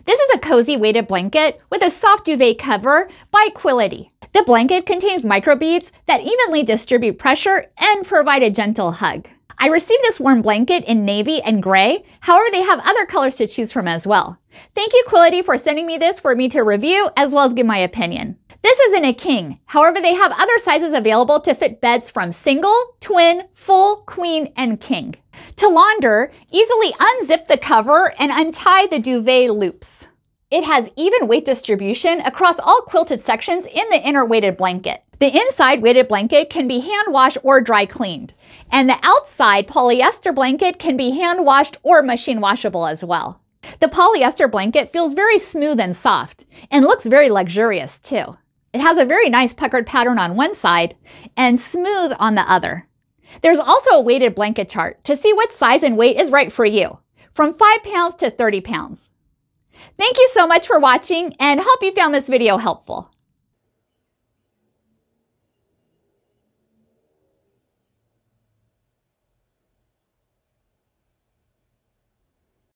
This is a cozy weighted blanket with a soft duvet cover by Quility. The blanket contains microbeads that evenly distribute pressure and provide a gentle hug. I received this warm blanket in navy and gray. However, they have other colors to choose from as well. Thank you, Quility, for sending me this for me to review as well as give my opinion. This isn't a king. However, they have other sizes available to fit beds from single, twin, full, queen, and king. To launder, easily unzip the cover and untie the duvet loops. It has even weight distribution across all quilted sections in the inner weighted blanket. The inside weighted blanket can be hand washed or dry cleaned, and the outside polyester blanket can be hand washed or machine washable as well. The polyester blanket feels very smooth and soft and looks very luxurious too. It has a very nice puckered pattern on one side and smooth on the other. There's also a weighted blanket chart to see what size and weight is right for you, from 5 pounds to 30 pounds. Thank you so much for watching and hope you found this video helpful.